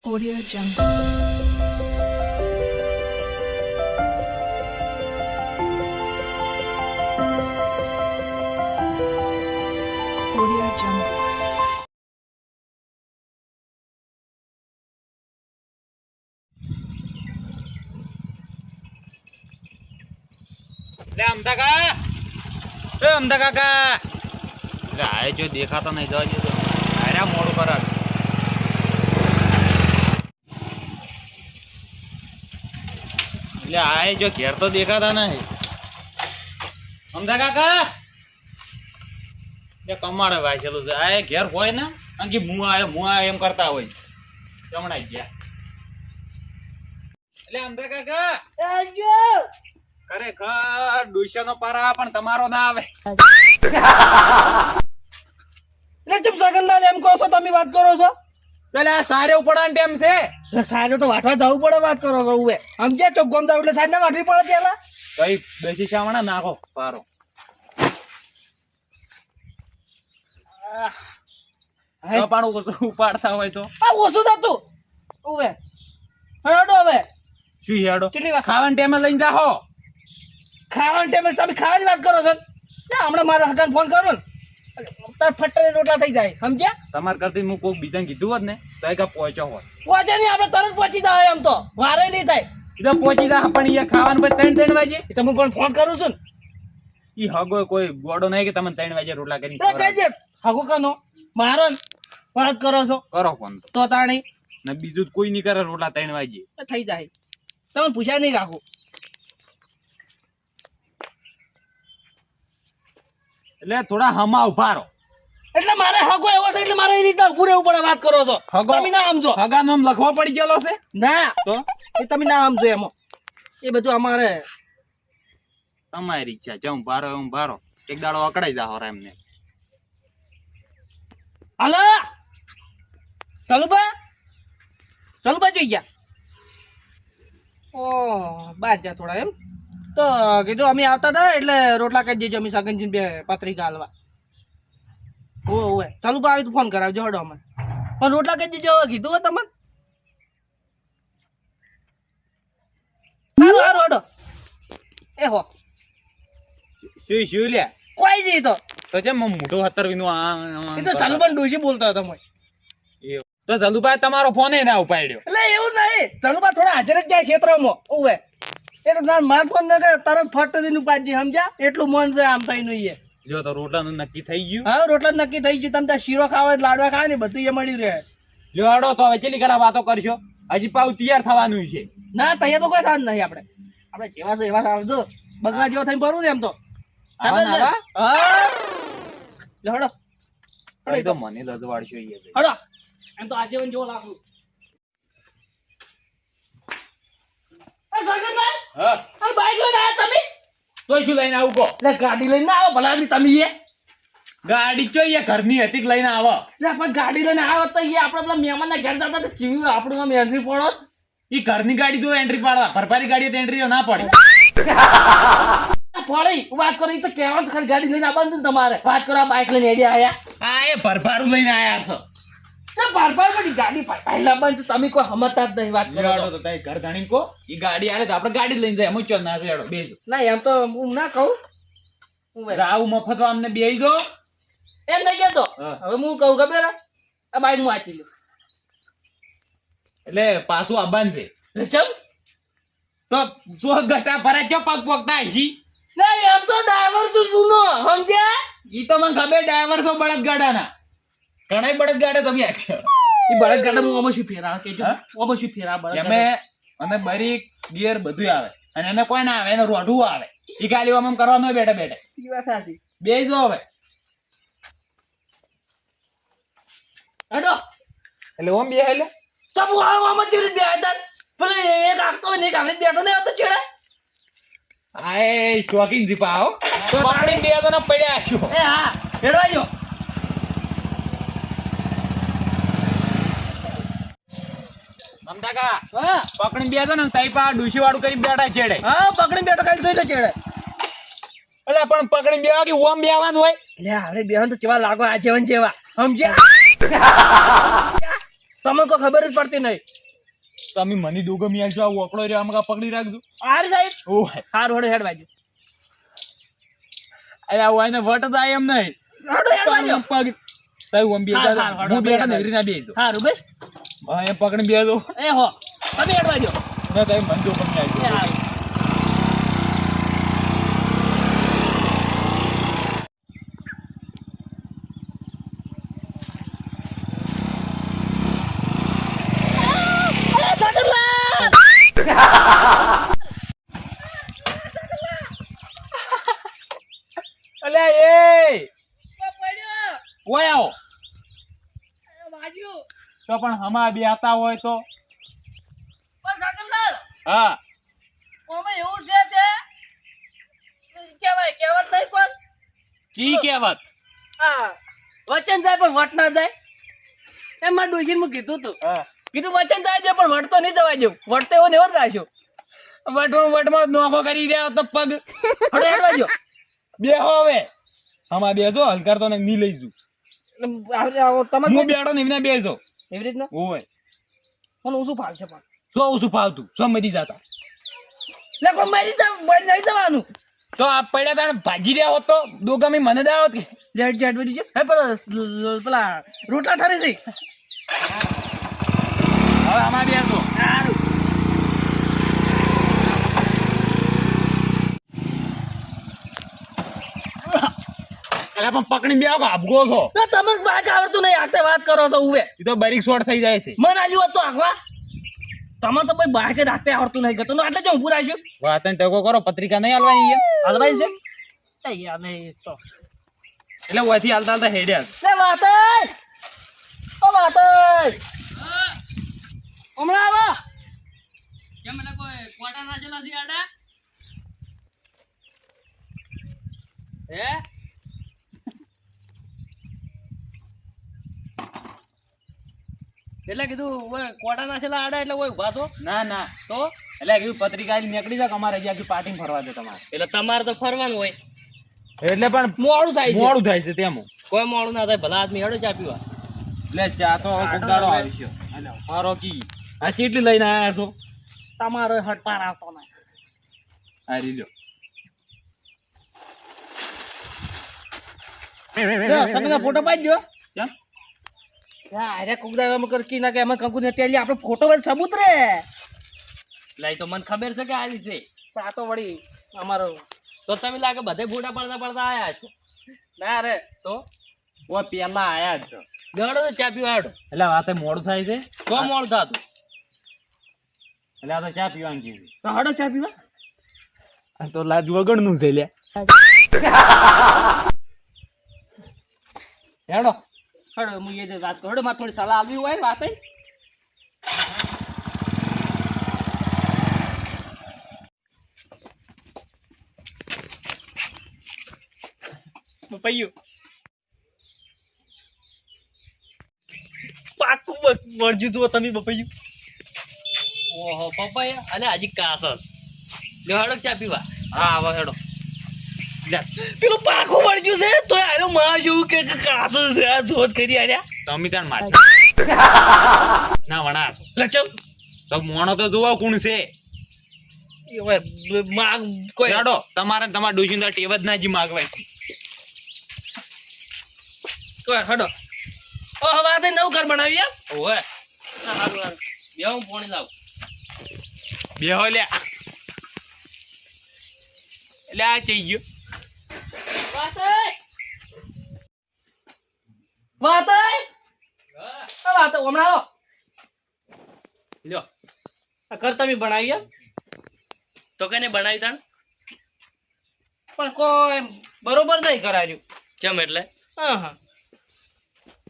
Audio Jungle. Audio Jungle. અમદા કાકા ગાય જો દેખાતો નહીં જવા દેતો આર્યા મોડું કર એટલે આય જો ઘેર તો દેખાતા નહીં અમદા કાકા એ કમાડે વાંચેલું છે આ ઘેર હોય ને કારણ કે હું આવ્યો એમ કરતા હોય જમણા ગયા એટલે અમદા કાકા ખરેખર ડુશનો પારા પણ તમારો ના આવે એટલે ચમ સગનલાલ એમ કહો છો તમે વાત કરો છો પેલા આ સારે ઉપડાન ટેમ છે સાજો તો વાટવા જવું પડે વાત કરો છો ઉવે સમજ્યા ચોક ગોમ જાવ એટલે સાજ ના વાટવી પડે પેલા કઈ બેસી શામણા નાખો પારો પાણું ઉપાડતા હોય તો આ ઓછું થતું ઉવે હડો હવે શું હેડો કેટલી વાર ખાવાના ટાઈમે લઈને જાહો ખાવાના ટાઈમે તમે ખાવાની વાત કરો છો ને હમણાં મારા હગાને ફોન કરો ને તાર ફટ્ટે રોટલા થઈ જાય સમજ્યા તમારે કરતી હું કોઈક બીજાને કીધું હોત ને તો એક પહોંચ્યો હોત પહોંચે નહીં આપણે તરત પહોંચી જાય એમ તો વારે નહીં થાય એ તો પહોંચી જા પણ એ ખાવાનું પછી 3 વાગે એ તમે પણ ફોન કરું છું એ હગો કોઈ ગોડો નહીં કે તમે 3 વાગે રોટલા કરી ને કહેજે હગો કનો મારો ને વાત કરો છો કરો ફોન તો તાણી ને બીજું તો કોઈ નહીં કરે રોટલા 3 વાગે થઈ જાય તમે પૂછ્યા નહીં રાખો એટલે થોડા હમા ઉભા રહો એટલે મારે હગો એવો છે એટલે મારે એ રીતના ઉભું રહેવું પડે વાત કરો છો હગો તમે ના સમજો હગા નામ લખવા પડી ગયેલો છે ના તો એ તમે ના સમજો એમાં એ બધું અમારે તમારી ઈચ્છા જમ ભારો એક દાડો અકડાઈ જાહો એમને હાલો ચલુબા જોઈ ગયા ઓ બાદ જા થોડા એમ તો કીધું અમે આવતા હતા એટલે રોટલા કરી દેજો અમે સગનજી બે પત્રિકા હાલવા ઓવે ચલુબા આવી તો ફોન કરાવજો હડો અમે પણ રોટલા કરી દેજો કીધું હો તમે હારું હડો એ હો શું લે કોઈ નહીં તો જેમ મોટો 17 નું એ તો ચલુબા ડોશી બોલતા હતા તમે તો ચલુભાઈ તમારો ફોન ના ઉપાડ્યો એટલે એવું નહીં ચલુબા થોડા હાજર જ જાય ક્ષેત્રમાં ઓવે એ તો માર ફોન ને તરત ફટ દીનું પાજી સમજ્યા એટલું મન છે આમ થઈને એ જો તો રોટલાનું નક્કી થઈ ગયું હા રોટલા નક્કી થઈ ગયું તમે ત્યાં શીરો ખાવા લાડવા ખાવા ને બધું એ મળી રહે જો હડો તો હવે ચેલી ઘણા વાતો કરશો હજી પાવ તૈયાર થવાનું છે ના તૈયાર તો કોઈ થવાનું નહીં આપણે જેવા છે એવા આવજો બગલા જેવા થઈને ભરવું ને એમ તો આવા ને આવા? હા લે હડો હવે તો મને લજવાડશો ઈ હવે. હડો એમ તો આજીવન જેવો લાગુ સરગનભાઈ હા આ બાઈક લઈને આયા તમે તો શું લઈને આવું કો લે ગાડી લઈને આવો ભલા આદમી તમે એ ગાડી જોઈએ ઘરની હતી કે લઈને આવો લે પણ ગાડી લઈને આવો તો એ આપણે પેલા મહેમાન ના ઘેર જતા તો ચીવી આપણું આમ એન્ટ્રી પડો ઈ ઘરની ગાડી તો એન્ટ્રી પાડવા ભરપારી ગાડી તો એન્ટ્રી ના પડે ફળી વાત કરો એ તો કહેવાનું ખાલી ગાડી લઈને આવવાનું હતું ને તમારે વાત કરો આ બાઈક લઈને એડી આયા આ એ ભરપારું લઈને આયા છો બાર પડી ગાડી પહેલા બંધ તમે કોઈ સમજતા જ નહીં વાત કરો લેવાડો તો તારી ઘર ધણી કો ઈ ગાડી આલે તો આપણે ગાડી લઈને જાય મુચો ના છે હેડો બેજો ના એમ તો હું ના કહું રાવ મફત અમને બેહી દો એમ નહીં કેતો હા. હવે હું કહું ખબર આ બાઈક હું વાંચી લઉં એટલે પાછું આબાન છે ચમ તો સો ગટા ભરા ક્યાં પગ પગતા હશી ના એમ તો ડ્રાઈવર છું જૂનો સમજ્યા ઈ તો મને ખબર ડ્રાઈવર છો બળદ ગાડાના ઘણા બળદ ગાડા તમે આખો એ બળદ ગાડા હું અમશી ફેરા કે જો હા? અમશી ફેરા બળદ એમે અને બરીક ગિયર બધું આવે અને એને કોઈ ના આવે એને રોઢું આવે ઈ ખાલી આમ કરવાનું બેઠા બેઠા ઈ વાત સાચી બે જો હવે હડો એટલે ઓમ બે એટલે સબ આમ જ રીતે બે હતા પેલો એક આખતો હોય ને એક આગળ બેઠો ને આવતો છેડે આય શોકીન જીપા આવો તો પાણી બે તો પડ્યા છો એ હા હેડો આજો મમતા કા હા પકડી બે તો ને તઈ પા ડુસી વાળું કરી બેઠા છેડે હા પકડી બેઠો કાઈ જોઈ લે છેડે એટલે પણ પકડી બે કે ઓમ બેવાનું હોય લે આપણે બેહન તો કેવા લાગો આ જેવન જેવા સમજ્યા તમને કોઈ ખબર જ પડતી નહીં. તમે મને દોગમી આવજો આ ઓકળો રહ્યો આમ પકડી રાખજો હારી સાહેબ ઓય હાર હોડે હેડ વાજો અરે આ વાયને વટ જાય એમ નહીં હોડે હેડ વાજો પગ તાઈ ઓમ હા, બેજા હા, હું બેટા ને રીના બેજો હા રૂબેશ હા એ પકડી બેજો એ હો તમે હેડ વાજો ને તાઈ મન દોગમી એ આવજો હારું. અલ્યા એ ઓય આવો તો પણ હમા બે આતા હોય તો હા કી કહેવત વચન જાય પણ વટ ના જાય એમ મારા ડોશીને મેં કીધું તું હા કીધું વચન જાય છે પણ વટ તો નહીં જવા જેવું વટ તો એવો ને એવો જ રાખ્યો વટમાં નોખો કરી રહ્યા તો પગ હવે હેડવા જો બે હવે હમા બેજો હલકાર તો નહીં લઈશું તમે હું બેઠો ને એમને બેજો એવી રીતના ઓય પણ હું શું ફાવશે પણ શું ફાવતું શું મરી જતા લે કોઈ મરી નહીં જવાનું તો આ પડ્યા તાણે ભાગી રહ્યા હોત તો દોગામી મને દે હોત કે જેટ જેટ બધી છે હે પેલા રોટલા ઠરે છે હવે હમા બેજો સારું અલ્યા પણ પકડી બે આપગો છો તમે બાક આવડતું નહીં આતે વાત કરો છો ઉવે એ તો બારીક શોર્ટ થઈ જાય છે મન આલ્યું હતું આખવા તમારે તો ભાઈ બાકે રાખતે આવડતું નહીં ગતું આટલે જ ઊભું રાખ્યું વાતન ટકો કરો પત્રિકા નહીં હાલવાની અહીંયા હાલવાઈ છે એ યાર નહીં તો એટલે ઓયથી હાલતા હાલતા હેડ્યા લે વાતય ઓ વાતય હમણાં આવો કેમ મને કોઈ કોટા નાચેલા છે આડા હે એટલે કીધું ઓય કોટા નાચેલા આડા એટલે ઓય ઉભા છો ના ના તો એટલે કીધું પત્રિકા આલી નીકળી જાય અમારે હજી આખી પાર્ટી ફરવા દે તમારે એટલે તમારે તો ફરવાનું હોય એટલે પણ મોડું થાય છે મોડું થાય છે તેમ કોઈ મોડું ના થાય ભલા આદમી હેડો ચા પીવા એટલે ચા તો હવે કોક દાડો આવશે મારો કી આ ચીટલી લઈને આયા છો તમારો હટપાર આવતો ના આ રીલ્યો તમે ફોટો પાડજો કેમ અરે કુકદામ કરકી ના કે એમાં કંકુ ને તેલી આપણો ફોટો વળી સબૂત રે એટલે તો મને ખબર છે કે આલી છે પણ આ તો વળી અમારો તો તમે લાગે બધે ફોટા પડતા પડતા આયા છો ના રે તો ઓ પેલા આયા જ છો ગળો તો ચા પીવા હેડો એટલે વાતે મોડું થાય છે તો મોડું થાતું એટલે આ તો ચા પીવાનું કીધું તો હડો ચા પીવા આ તો લાજ વગરનું છે લ્યા હેડો હડો હું એ જે વાત કરું હડો મારે થોડી સલાહ આવવી હોય વાત પૈયું પાકું મળજુ તું તમે બપૈયું ઓહો પપ્પા અને હજી કાસ લે હડો ચા પીવા હા આવો હેડો પેલું પાકું મળજ્યું છે તો આનો માં જેવું કે કાસ છે આ જોત કરી આર્યા તમે તાણ માર ના વણાસો લચો તો મોણો તો જોવા કોણ છે માં કોઈ હેડો તમારે તમાર ડોશીના ટેવ જ ના જી માગવાય કોઈ હડો ઓ વાત નવું ઘર બનાવી એમ ઓય હારું હારું બે હું પાણી લાવ બેહો લ્યા એટલે આ ચઈ ગયો વાત હમણાં આવો લ્યો આ ઘર તમે બનાવી એમ તો કને બનાવી તાણ પણ કોઈ બરોબર નહીં કરાયું કેમ એટલે હા હા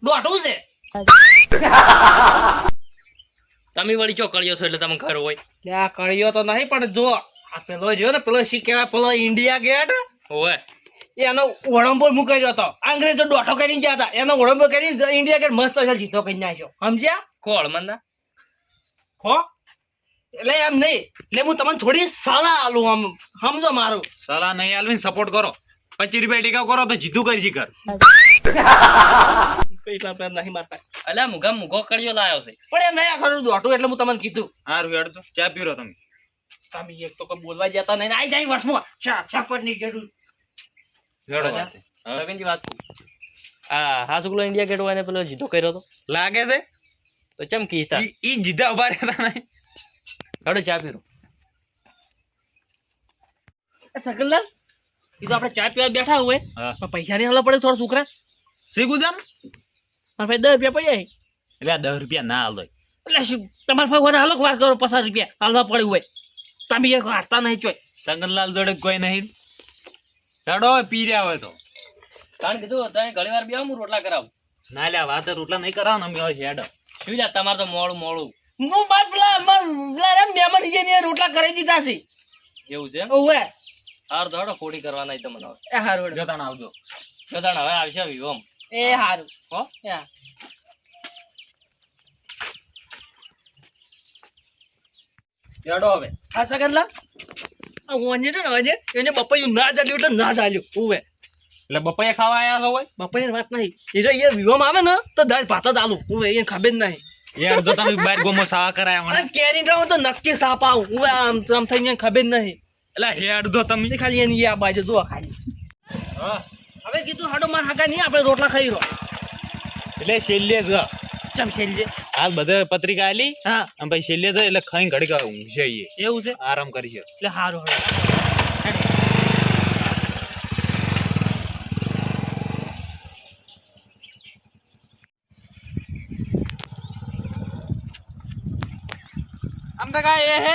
દોઢું છે તમે વળી ચો કળિયો છો એટલે તમે ઘર હોય આ કળિયો તો નહીં પણ જો આ પેલો રહ્યો ને પેલો શી કહેવાય પેલો ઇન્ડિયા ગેટ હોય એનો ઓળંબો મુકાઈ ગયો હતો અંગ્રેજો દોઢો કરીને ગયા હતા એનો ઓળંબો કરીને ઇન્ડિયા ગેટ મસ્ત જીતો કરી નાખ્યો સમજ્યા કોળ મના ખો એટલે એમ નહીં એટલે હું તમને થોડી સલાહ આલું આમ સમજો મારું સલાહ નહીં આલવીને સપોર્ટ કરો 25 રૂપિયા ટીકા કરો તો જીતું કરી કર એટલા પેલા નહીં મારતા અલ્યા મુગા મુગો કર્યો લાયો છે પણ એમ નહીં આખરું દોઢું એટલે હું તમને કીધું હારું હેડ તો ચા પીરો તમે તમે એક તો કોઈ બોલવા જતા નહીં આઈ જાય વર્ષમાં શાપટની જરૂર હેડો હા. જાતે. હા. સગનજી વાત કહું. આ હા શુક્લો ઇન્ડિયા ગેટ વાળાને પેલો જીતો કર્યો તો લાગે છે તો ચમ કીધા ઈ જીધા ઉભા રહેતા નહીં હેડો ચા પીરો સકલલાલ એ તો આપણે ચા પીવા બેઠા હોય હા. પણ પૈસા નહીં હાલવા પડે થોડા છોકરા શીખું જામ મારા ભાઈ 10 રૂપિયા પડી જાય એટલે આ 10 રૂપિયા ના હાલો એટલે શું તમારા ભાઈ વધારે હાલો વાત કરો 50 રૂપિયા હાલવા પડ્યું હોય તમે એક હારતા નહીં ચોય સગનલાલ જોડે કોઈ નહીં હેડો પી રહ્યા હોય તો કારણ કીધું તમે ઘણી વાર બેહો હું રોટલા કરાવું ના લે વાત રોટલા નહીં કરવાના અમે હવે હેડ શું લ્યા તમારે તો મોડું મોડું હું બાર પેલા મહેમાન જે રોટલા કરી દીધા છે એવું છે એમ? ઓવે હારું તો હેડો ખોટી કરવાના ઈ તમને હવે એ હારું હેડો. જતા આવજો જો તાણ હવે આવશે વિવમ એ હારું હો એ હા. હેડો હવે હા સગનલાલ આ ઓને તો ને એને બપૈયું ના ચાલ્યું એટલે ના ચાલ્યું ઓવે એટલે બપૈયા ખાવા આયા છો હોય બપૈયાની વાત નહીં એ જો એ વિવામાં આવે ને તો દાળ ભાત જ આલું ઓવે એને ખબર જ નહીં યાર જો તમે બાર ગોમો સાવા કરાયા મને અને કેરી રાવ તો નક્કી સાપ આવું ઓવે આમ થઈને ખબર જ નહીં એટલે હેડ દો તમે એ ખાલી એની આ બાજુ જો ખાલી હા હવે કીધું હાડો માર હાકા નહીં આપણે રોટલા ખાઈ રહ્યો એટલે છેલ્લે જ ચમ છે હાલ બધે પત્રિકા આલી હા અને પછી છેલ્લે જ એટલે ખાઈ ઘડીક ઊંઘશે ઈ. એવું છે આરામ કરીએ એટલે હારું હવે આમ તો કાંઈ એ હે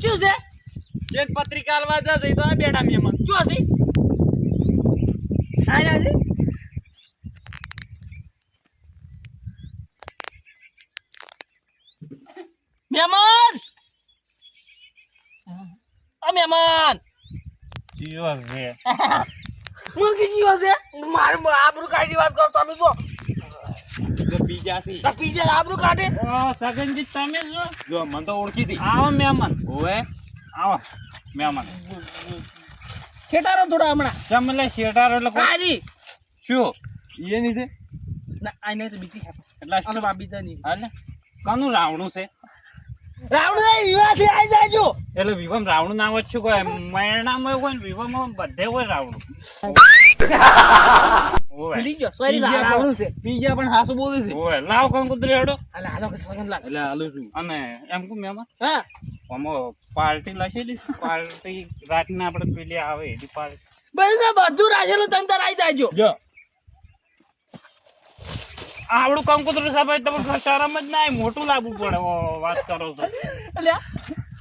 શું છે એક પત્રિકા આલવા જશે તો આ બેઠા મહેમાન શું હશે આયા છે મહેમાન આ મહેમાન જીવો છે મને કે જીવો છે મારે આબરૂ કાઢી વાત કરો તમે જો જો બીજા છે આ પીજે આબરૂ કાઢે સગનજી તમે શું જો મને તો ઓળખી હતી આવો મહેમાન ઓવે આવો મહેમાન ખેટારો થોડા હમણાં જમલે શેટારો એટલે કાજી શું એ ની છે ના આ નહીં તો બીજી ખાતો એટલે અરે બા બીજા નહીં હાલે કનું રાવણું છે રાવણ નહીં વિવાથી આવી જાજો એટલે વિવમ રાવણું નામ જ શું કહે મરણામાં હોય ને વિવમમાં બધે હોય રાવણું ઓવે ભૂલી ગયો સોરી બીજા રાવણ છે બીજા પણ હાસુ બોલે છે ઓવે લાવ કંકુતરી હેડો અલે હાલો કે સગન લાગ એટલે હાલું છું અને એમ કહું મહેમાન હા આમાં પાર્ટી લખેલી છે પાર્ટી રાતના આપણે પેલી આવે એની પાર્ટી બધું રાખેલું તમે તાર આવી જાજો જો આવડું કંકુતરું સાહેબ તમને શરમ જ ના મોટું લાગવું પડે વાત કરો છો એટલે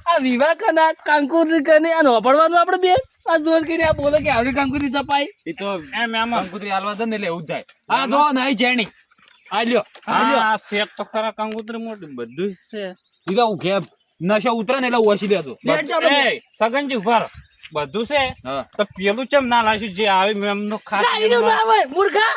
આ વિવાહ કના કાંકુરી કને આ નોપડવાનું આપણે બે આ જોર કરી આ બોલે કે આવડી કાંકુરી ચપાઈ એ તો એમ એમાં કંકુતરી હાલવા દે ને એટલે એવું જ થાય હા જો નહીં જેણી આ લ્યો હા શેક તો ખરા કંકુતરી મોટી બધું જ છે ઈ તો ઘે નશો ઉતરે ને એટલે ઓછી લેતો બેઠ જાઓ આપણે. એ સગનજી ઉભા રહો. બધું છે હા તો પેલું ચમ ના લાગ્યું જે આવે મેમનો ખાસ ના, એનું ના આવે મૂર્ખા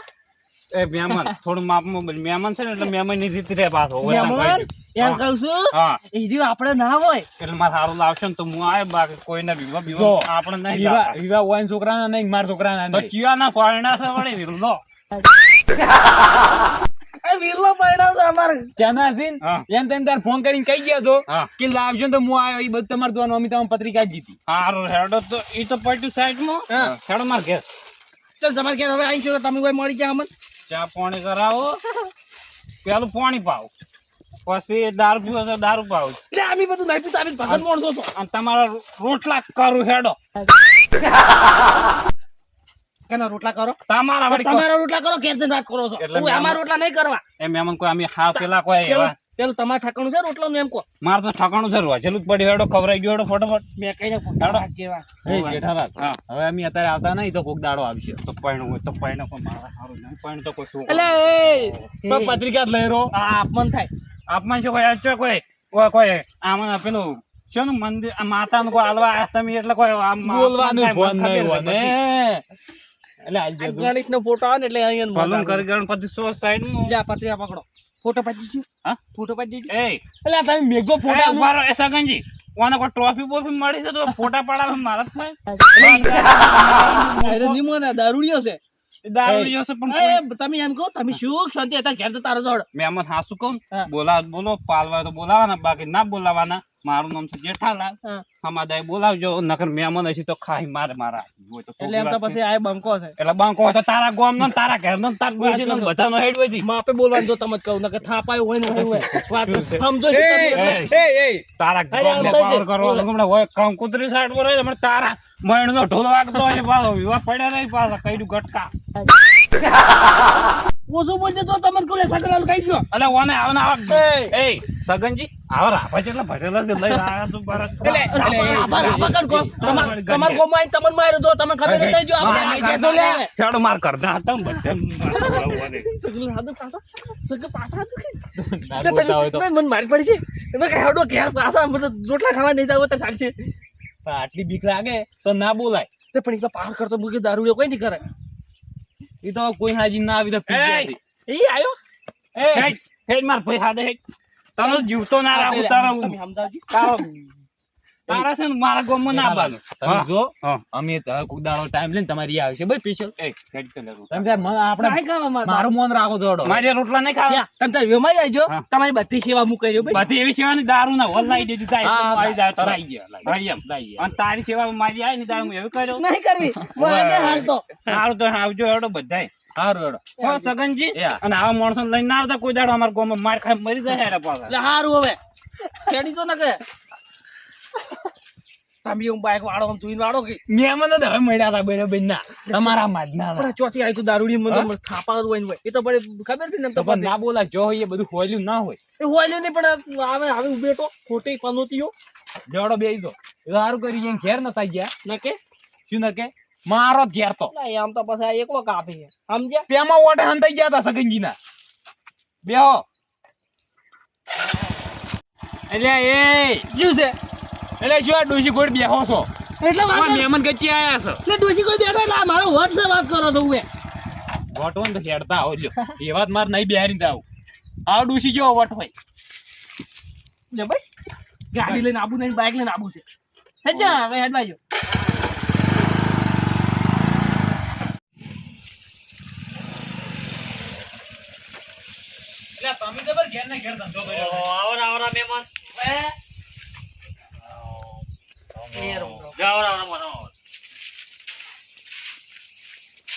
એ મહેમાન થોડું માપમાં બોલ. મહેમાન છે ને એટલે મહેમાન ની રીતે રે પાછો હોય ના મહેમાન કહી દઉં. એમ કહું છું હા એ રહ્યું આપણે ના હોય એટલે મારે સારું લાવશે ને તો હું આવે બાકી કોઈને વિવાહ જો, વિવાહ આપણે નહીં વિવાહ જાતા. વિવાહ વાઈન છોકરાના નહીં મારા છોકરાના તો નહીં ચિયાના પારણા છે વળી વિરલો એ વીરલો પડ્યો છે અમારે ચાના સીન હા એમ તેમ તાર ફોન કરીને કહી ગયા તો હા કે લાવજો ને તો હું આવ્યો એ બધું તમારે જોવાનું અમે તમારી પત્રિકા જ જીતી હારું હેડો તો ઈ તો પડ્યું સાઈડમાં હા. હેડો માર ઘેર ચાલ તમારે ક્યાં હવે આવી છો તમે કોઈ મળી ગયા અમને ચા પાણી કરાવો પેલું પાણી પાવ પછી દારૂ પીવો તો દારૂ પાવ એટલે અમે બધું નહીં પીતા અમે ભગત માણસો છો અને તમારા રોટલા કરું હેડો કેના રોટલા કરો તમારા વળી કહો. તમારા રોટલા કરો કેમ વાત કરો છો એટલે હું અમારા રોટલા નહીં કરવા એ મહેમાન કોઈ અમે હા પેલા કોઈ એવા પેલું તમારે ઠાકણું છે રોટલાનું એમ કહો મારે તો ઠકાણું છે રોજેલું જ પડ્યું હેડો ખવરાઈ ગયો હેડો ફટાફટ મેં કહીને હેડો. જેવા એ જેઠાલાલ હા હવે અમે અત્યારે આવતા નહીં તો કોક દાડો આવશે તો પૈણું હોય તો પૈણું કોઈ મારા સારું નહીં પૈણું તો કોઈ શું એટલે એ પત્રિકા જ લઈ રહ્યો આ આપમન થાય આપમાં છે કોઈ આચો કોઈ આમાં પેલું છે ને મંદિર આ માતાનું કોઈ હાલવા આવ્યા તમે એટલે કોઈ આમ બોલવાનું આમ ફોન નહીં ખબર હોને નથી. એટલે હાલ જજો. ગણેશ નો ફોટો આવે ને એટલે અહીંયા ભલું કરી ગણપતિ સો સાઈડ માં જા પત્રિકા પકડો ફોટો પાડી દીધું હા? ફોટો પાડી દીધું એ એટલે આ તમે મેઘો એ ફોટા ઉભા રહો, એ સગનજી ઓને કોઈ ટ્રોફી બોફી મળી છે તો ફોટા પડાવે મારા જ ભાઈ અરે નિમો ને દારૂડિયો છે દારૂડિયો છે પણ એ, તમે એમ કહો તમે શું શાંતિ હતા ઘેર તો તારો જોડ મેમન હાસુ કહું હા. બોલો પાલવા તો બોલાવાના બાકી ના બોલાવાના મારું નામ છે જેઠાલાલ હા. હમાદાય બોલાવજો નકર મેમન હશે તો ખાઈ મારા હોય તો એટલે એમ તો પછી આ બંકો છે એટલે બાંકો હોય તો તારા ગામ નો તારા ઘર નો તાર ડોશી નો બધાનો હેડ હોય જી. માપે બોલવાનું જો તમે જ કહું નકર થાપાયું હોય ને હોય વાત સમજો છો તમે? તારા અરે, ગામ આમ પાવર કરવા હમણાં હોય કંકુતરી સાઈડ પર હોય હમણાં તારા મણ નો ઢોલ વાગતો હોય પાછો વિવાહ પડ્યા નહીં પાછા કઈડું ગટકા ઓછું બોલજો તો તમે કોલે સગલાલ કહી દો અલે ઓને આવને આવા એ સગનજી આવા રાભા જેટલા ભરેલા છે લઈ આયા તું ભારત તમાર ગોમાં આવીને તમને માર્યો તો તમને ખબર જ નહીં જો આપણે કહેતો લે ખેડો માર કરતા હતા ને બધે સગલ હાદો પાછા સગલ પાછા હતું ના બોલતા હોય તો. કે મને મારી પડી છે એમાં કે હાડો ઘેર પાછા મતલબ રોટલા ખાવા નહીં જાવ તો ચાલશે પણ આટલી બીક લાગે તો ના બોલાય. તે પણ એ તો પાર કરતો મુકે દારૂ કોઈ નહીં કરે એ તો કોઈ હાજી ના આવી તો પી જાય છે. એ આયો હેડ હેડ માર ભાઈ હાદે હેડ તને જીવતો ના રાખું તારા તમે સમજાવજો તારા છે ને મારા ગામમાં ના બાનું તમે જો હા. અમે કોક દાડો ટાઈમ લઈને તમારી આવશે ભાઈ સ્પેશિયલ. એ હેડ તો લેવું તમે તાર આપણે નહીં ખાવા મારું મોન રાખો જોડો. મારે રોટલા નહીં ખાવા તમે તાર વેમાઈ આવજો હા. તમારી બધી સેવા મુકાઈ જો ભાઈ બધી એવી સેવાની દારૂ ના હોલ લાવી દીધી તારી હા, આવી જાય તો લાઈ ગયા, લાઈ એમ અને તારી સેવા મારી આવી ને તારે હું એવું કર્યો નહીં કરવી મને હાલ તો સારું તો આવજો એડો બધાય સારું હેડો. હો સગનજી યા. અને આવા માણસો લઈને ના આવતા કોઈ દાડો અમારા ગામમાં માર ખાઈ મરી જાય હેરા પાછા એટલે હારું હવે ખેડી તો ન કે તમે હું બાઈક વાળો આમ જોઈને વાળો કે મહેમાન તો હવે મળ્યા હતા બરાબર ના તમારા માં જ ના હતા. પણ ચોથી આવી તો દારૂડી મને થાપા હોય ને હોય એ તો પડે ખબર છે ને એમ તો તો પણ ના બોલા જો હોય એ બધું ખોલ્યું ના હોય. એ હોલ્યો નહીં પણ આવે હવે ઉભેટો ખોટી પનોતીઓ જોડો બેસી દો એ તો સારું કરી ગયા ઘેર નતા ગયા ન કે શું ન કે મારો જ ઘેર તો ના આમ તો પછી આ એકલો કાપી છે સમજ્યા તેમાં ઓટે હંતાઈ ગયા હતા સગનજી ના બેહો. એટલે એ શું છે એટલે શું આ ડોશી ગોળ બેહો છો એટલે વાત આ મહેમાન ગચ્ચી આયા છો એટલે ડોસી કોઈ બેઠો એટલે આ મારો વટ છે વાત કરો તો હું વટ હોય ને તો હેડતા આવો લ્યો એ વાત મારે નહીં બેહારીને આવું આ ડોશી જેવો વટ હોય. લે ભાઈ ગાડી લઈને આબુ નહીં બાઈક લઈને આબુ છે હેજા હવે હેડ બાજુ એટલે તમે તો બસ ઘેર ને ઘેર ધંધો કર્યો છે. આવરા મહેમાન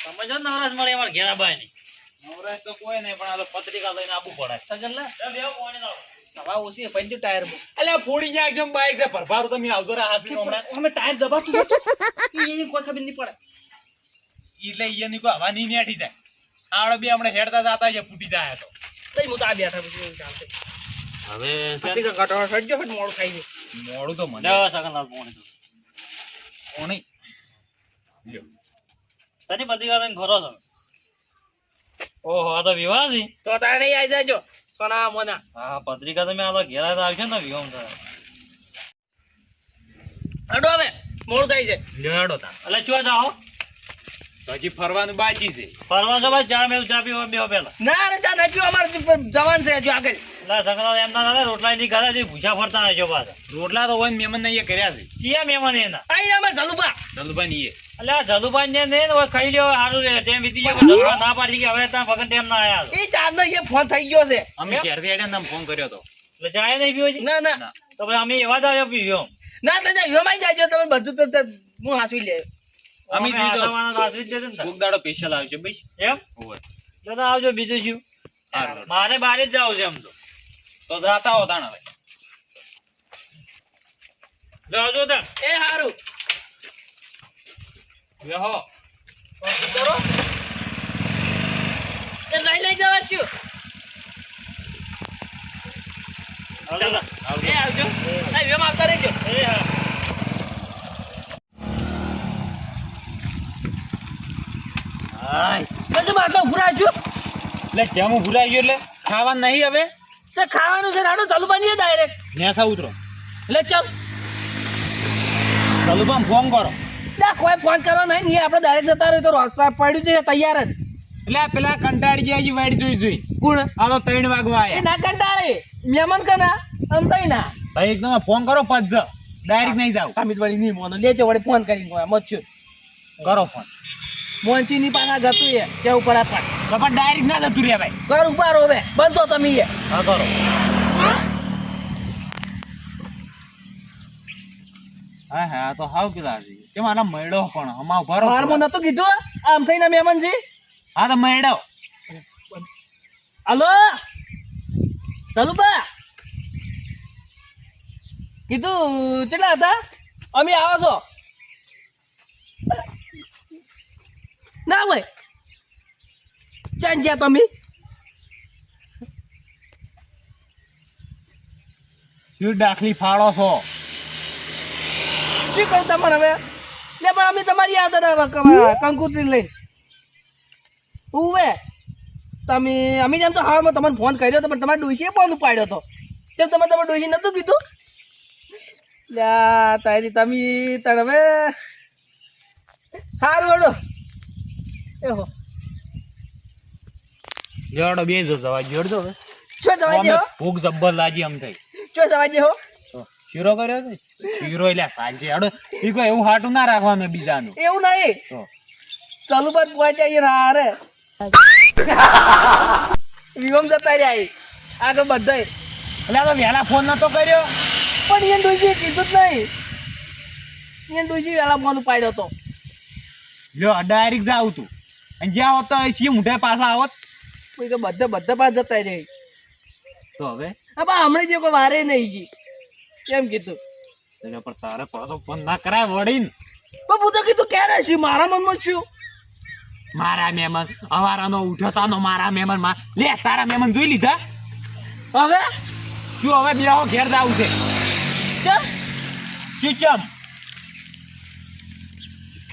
સમજો નવરાજ મળે અમારે ઘેરા બાય ની નવરાશ તો કોઈ નહીં પણ આ તો પત્રિકા લઈને આપવું પડે. સગન લે હવા ઓછી પંજો ટાયર માં અલ્યા ફોડી ગયા એકદમ બાઈક છે ભરભારું તમે આવતો રહ્યા હાસવી હમણાં. અમે ટાયર દબાતું નતું એ કોઈ ખબર નહીં પડે એટલે ઈયાની કોઈ હવા નહીં નેઠી જાય. આવડે બે હમણાં હેડતા જાતા છે ફૂટી જાય તો. તઈ હું તો આ બેઠા પછી એવું ચાલશે હવે પત્રિકા કાઢવા સડજો ફટ મોડું ખાઈ ગયું મોડું તો મને સગનલાલ ફોન કોણી. લ્યો. તને બધી વાત ખરો છો ઓહો આ તો વિવાહ છે તો તારે નહીં આવી જાજો સોના મોના હા પત્રિકા તમે આ તો ઘેરા તો આવશે ને વિવાહ તો અડો હવે મોડું થાય છે લ્યો હેડો તાર. એટલે ચો જાઓ તો હજી ફરવાનું બાકી છે. ફરવા તો ભાઈ ચા મેં ચા પીવા બેહો પેલા ના રે ચા નહીં પીવો અમારે જવાન છે હજુ આગળ એટલે સગનલાલ એમના દાદા રોટલા ની ગાદા થી ભૂસા ફરતા હશો પાછા રોટલા તો હોય ને મહેમાન ને કર્યા છે. ચિયા મહેમાન એના આઈ અમે ચાલુબા દલુભાઈ ની એટલે આ જલુભાઈ ને ને હવે ખાઈ લ્યો સારું રે ટેમ વીતી જાય પણ જલુભાઈ ના પાડી કે હવે ત્યાં ભગન ટેમ ના આયા એ ચાર નો એ ફોન થઈ ગયો છે અમે ઘેરથી આડ્યા ને ફોન કર્યો તો. એટલે ચાય નહીં પીવો છે ના ના ના. તો પછી અમે એવા જ આવ્યો પીવ્યો ના તો યોમાઈ જાજો તમે બધું તો હું હાસવી લે અમે દીધો એમ કોક દાડો સ્પેશિયલ આવશે ભાઈ. હોય. તો આવજો બીજું શું સારું. મારે બારે જ જવું છે એમ તો જાતા હો તાણ હવે. આવજો તાર એ હારું બેહો. કરો એ લઈ જવા છું આવજો તાર. એ આવજો એ વેમ આવતા રહેજો એ હા હાય. પછી માટલો ભૂરા છું એટલે જેમ હું ભૂલાઈ ગયો એટલે ખાવાનું નહીં હવે. તે ખાવાનું છે રાડો ચાલુ બનીએ ડાયરેક્ટ નેસા ઉતરો. એટલે ચલ દલુભાઈ ફોન કરો. ના કોઈ ફોન કરો નહીં ને આપણે ડાયરેક્ટ જતા રહ્યો તો રસ્તા પડ્યું છે તૈયાર જ એટલે આ પેલા કંટાળી ગયા છે વાડી જોઈ કોણ આ તો 3 વાગવા એ આયા. ના કંટાળે મહેમાન કના આમ તઈ ના ભાઈ એકદમ ફોન કરો પજ ડાયરેક્ટ નહીં જાવ. અમિત વળી નહીં મોનો લેજો વળી ફોન કરીને કોઈ મત છું કરો ફોન. મોંચી ની પાછા ગતું એ કેવું પડે પણ તો પણ ડાયરેક્ટ ના જતું રે ભાઈ. કર ઉભા રહો હવે બંધો તમે એ હા કરો. હા હા તો હાવ પેલા છે તે મારા મયડો પણ હમા ઉભા રહો. હારમાં નતું કીધું આમ થઈને મહેમાન છે હા તો મયડો. હાલો ચાલુ બા કીધું કેટલા હતા અમે આવો છો ના ભાઈ ચાંદ જ્યાં તમે શું દાખલી ફાળો છો? શું કહું તમારે હવે લે પણ અમે તમારી યાદ કંકુત્રી લઈને ઉવે તમે અમે જેમ તો હાલમાં તમને ફોન કર્યો હતો પણ તમારે ડોશીએ ફોન ઉપાડ્યો હતો તેમ તમે તમારે ડોશી નતું કીધું લ્યા તારી તમે તણ હવે હારું હડો એહો જોડો બે જો જવા જોડજો હવે. શું જવાય છે હો ભૂખ જબ્બર લાગી આમ થઈ. શું જવાય છે હો તો શીરો કર્યો છે. શીરો એટલે સાંજે હડો ઈ કોઈ એવું હાટું ના રાખવાનું બીજાનું. એવું નહીં તો ચાલુ બાદ પહોંચાઈએ હારે વિવમ જતા રહ્યા આગળ બધાય એટલે આ તો વહેલા ફોન નતો કર્યો. પણ એને ડોશીએ કીધું જ નહીં એને ડોશી વહેલા ફોન ઉપાડ્યો હતો લ્યો ડાયરેક્ટ જાવ તું અને જ્યાં હોત તો છીએ મોઢે પાછા આવત. પછી તો બધા પાસ જતા રહે તો હવે હા બા હમણાં જે કોઈ વારે નહીં જી કેમ કીધું એટલે પણ તારે પાછો ફોન ના કરાય વળીને. પણ હું તો કીધું ક્યારે છે મારા મનમાં છું મારા મહેમાન અવારાનો ઉઠતાનો મારા મહેમાન લે તારા મહેમાન જોઈ લીધા. હવે શું હવે બેહો ઘેર જાવ છે કેમ શું ચમ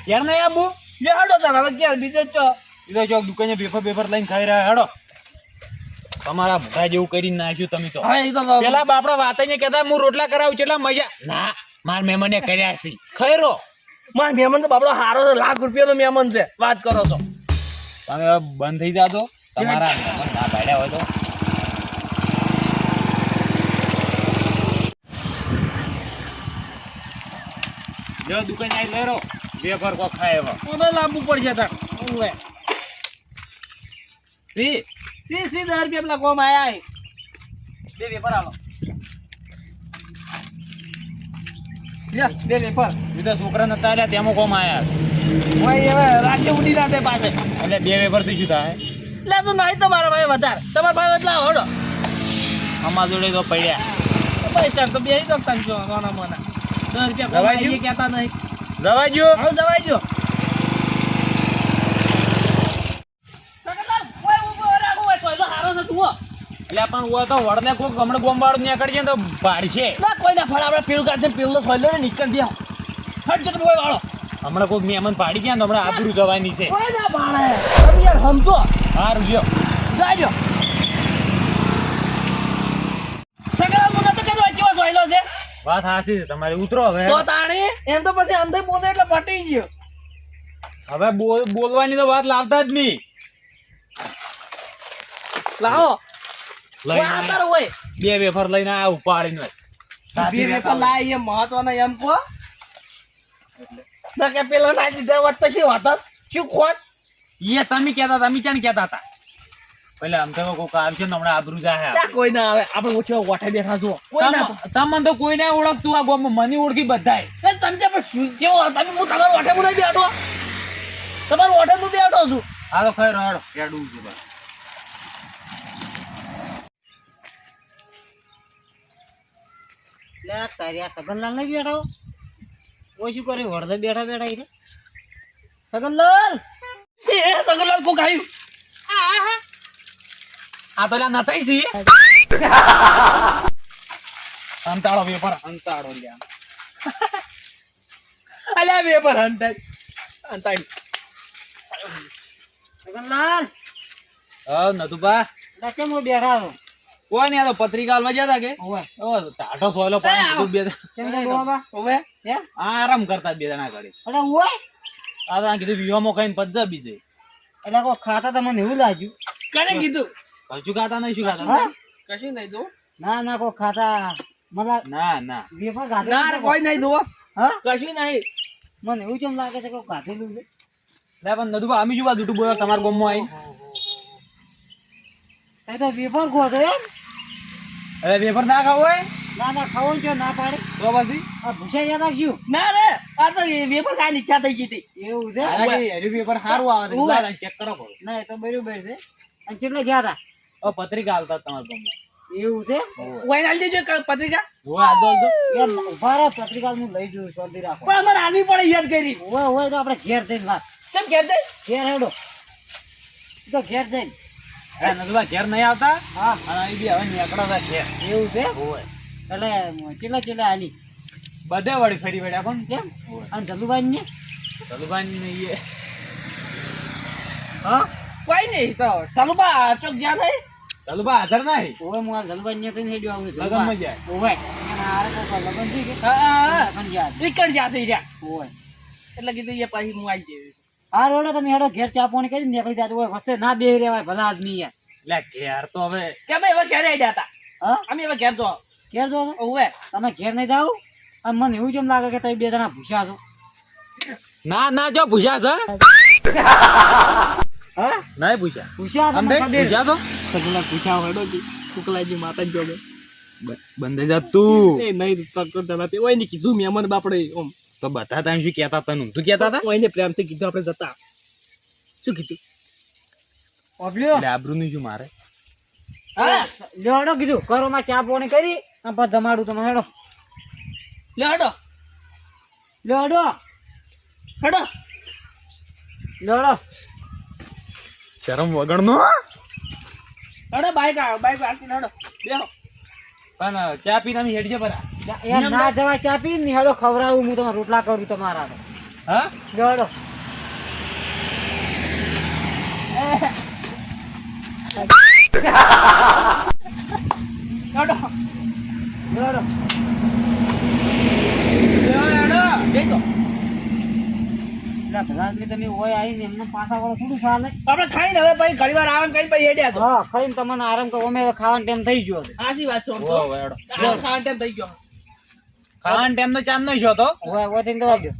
ઘેર નહીં આબુ લે હડો તાર હવે ક્યારે બીજે ચો બીજો ચોક દુકાને પેપર લઈને ખાઈ રહ્યા હેડો. તમારા મોઢા જેવું કરીને નાખ્યું તમે તો. હા એ તો પેલા બાપડા વાત ને કહેતા હું રોટલા કરાવું કેટલા મજા ના મારા મહેમાને કર્યા છે ખૈરો. મારા મહેમાન તો બાપડો હારો છે ₹1,00,000 નો મહેમાન છે વાત કરો છો તમે હવે બંધ થઈ જાતો તમારા મહેમાન ના ભાડ્યા હોય તો. જો દુકાન આવી લઈ રહો બે પર કોક ખાય એવા હવે લાંબુ પડશે તાર ઓવે સી સી 10 રૂપિયા પેલા કોમ આયા બે વેપાર આલો લે બે વેપાર બીજા છોકરા નતા આવ્યા તેમાં કોમ આયા ભાઈ હવે રાજ્ય ઉડી ના દે પાસે એટલે બે વેપાર થી શું થાય લે તો નહીં તમારા ભાઈ વધારે તમારા ભાઈ એટલા હડો અમારા જોડે તો પડ્યા પૈસા તો બે તો તંજો નાના મોના 10 રૂપિયા દવાઈ કોમ કહેતા નહીં જવા જો હવે દવાઈ જો એટલે પણ હોય તો વડને કોક હમણાં ગોમવાળું નીકળી જાય તો ભાડશે ના કોઈ ના ફળ આપણે પેલું કાઢશે પેલું સોયલો ને નીકળ દે હટ જતો કોઈ વાળો હમણાં કોક મહેમાન પાડી ગયા ને હમણાં આબરૂ જવાની છે કોઈ ના ભાણે તમે યાર સમજો સારું જો જાજો સગરા મુના તો કદો ચેવો સોયલો છે વાત સાચી છે તમારી ઉતરો હવે તો તાણી એમ તો પછી અંદર બોલે એટલે પટી ગયો હવે બોલવાની તો વાત લાવતા જ નહીં લાવો લઈને વાતર હોય બે વેફર લઈને આ ઉપાડીને બે વેપાર લાય એ મહત્વના એમ કો ના કે પેલા ના દીધા વાત તો શું વાત શું ખોટ એ તમે કહેતા તમે ક્યાં કહેતા હતા પેલા આમ તો કોક આવશે ને હમણાં આબરૂ જાય ના કોઈ ના આવે આપણે ઓછો વાઠે બેઠા છો કોઈ ના તમને તો કોઈ ના ઓળખતું આ ગામમાં મને ઓળખી બધાય તમે પણ શું કેવો તમે હું તમારો વાઠે મું નહીં બેઠો તમારો વાઠે મું બેઠો છું આ તો ખરી રડો કેડું છું બસ લે તારી આ સગનલાલ ને બેઠો ઓછું કરી વડદે બેઠા બેઠા ઈ રે સગનલાલ એ સગલાલ કોક આવ્યું આ તો નતાઈ સી અંતાળો વેપાર અંતાળો લ્યા અલ્યા વેપાર અંતાઈ સગનલાલ હા નતુબા કેમ હું બેઠા છો કોઈ નહીં આ તો પત્રિકા આલવા ગયા તા કે ટાઢો સોયલો પાણી બે કેમ કે ડોબા ઓવે હે આરામ કરતા બે જણા ઘડી અરે ઓય આ તો કીધું વિવામાં કઈ પજ્જા બીજે એટલે કો ખાતા તમને એવું લાગ્યું કને કીધું કશું ખાતા નહીં શું ખાતા હા કશું નહીં દો ના ના કો ખાતા મને ના ના વેફર ગાધે ના રે કોઈ નહીં દો હા કશું નહીં મને એવું કેમ લાગે છે કે ગાધેલું છે લે પણ નદુભા અમે શું વાત જૂઠું બોલો તમારા ગામમાં આવી એ તો વેફર ખો છો એમ હવે વેફર ના ખાવું હોય ના ના ખાવો છો ના પાડે તો પછી આ ભૂસાઈ જતા શું ના રે આ તો વેફર ખાવાની ઈચ્છા થઈ ગઈ હતી. એવું છે હરી વેફર સારું આવે છે ઓવે. ચેક કરો પડો ના એ તો બરોબર છે અને કેટલા ગયા હતા પત્રિકા હાલતા તમારા ગામમાં એવું છે ઓય આલી દેજો પત્રિકા. હોય હાલતો હાલતો યાર ઉભા રહો પત્રિકા હું લઈ જઉં શાંતિ રાખો પણ અમારે આલવી પડે યાદ કરી. હોય હોય તો આપણે ઘેર જઈને વાત કેમ ઘેર જઈ? ઘેર હેડો તો ઘેર જઈને અરે નદુભા ઘેર નહીં આવતા હા અને અહીં બી હવે નીકળો હતા ઘેર એવું છે હોય એટલે કેટલા કેટલા હાલી બધે વળી ફરી વળ્યા કોણ કેમ અને જલુભાઈ ને નદુભાઈ ને ઈ હા કોઈ નહીં તો ચાલુ બા ચોક ગયા નહીં. નદુભા હાજર નહીં ઓય હું આ જલુભાઈ ને થઈને હેડ્યો આવું લગનમાં જાય ઓય અને આ લોકો લગન થઈ કે હા લગન ગયા વિકટ જશે ઈ રહ્યા. ઓય એટલે કીધું એ પછી હું આવી જઈશ. હા રોડો તમે હેડો ઘેર ચા પાણી કરી નીકળી જાતો હોય વચ્ચે ના બેહી રહેવાય ભલા આદમી યાર લે ઘેર તો હવે કેમ હવે ઘેર આવી હતા હા અમે હવે ઘેર તો ઘેર જો ઓવે તમે ઘેર નહીં જાઓ અને મને એવું જેમ લાગે કે તમે બે જણા ભૂસ્યા છો ના ના જો પૂછ્યા છે હા નહીં પૂછ્યા ભૂસ્યા આમ તમને દેખ ખબર પૂછ્યા તો સગલા પૂછા હેડો કે કુકલાજી માતા જો બંધ જા તું એ નહીં તક દલા તે ઓય ને કીધું મેં મને બાપડે ઓમ તો બતા તા શું કહેતા તને તું કહેતા હતા ઓય ને પ્રેમથી કીધું આપણે જતા. શું કીધું? ઓબલ્યો એટલે આબરૂ નહીં શું મારે હા લેવડો કીધું ઘરોમાં ચા પાણી કરી અને પછી જમાડું તમે હેડો લે હેડો લેવડો હેડો લેવડો શરમ વગરનો હેડો બાઈક આરતી હેડો બેહો. પણ ચા પીને અમે હેડજે પરા યાર ના જવાય ચા પી ને હેડો ખવડાવું હું તમારે રોટલા કરું તમારા હાથે. હા લેવડો હેડો લેવડો હેડો બેસો. એટલે ભલા આદમી તમે ઓય આવીને એમને પાછા વાળો થોડું ચાલે આપણે ખાઈને હવે પછી ઘડી વાર આરામ કરીને પછી હેડ્યા તો. હા ખાઈને તમને આરામ કરો અમે હવે ખાવાનો ટાઈમ થઈ ગયો છે સાચી વાત છે આમ તો. ઓ વેડો આ ખાવાનો ટાઈમ થઈ ગયો. ખાવાનો ટાઈમ તો ચાંદ નો છો તો ઓય ઓય થઈને દવા દો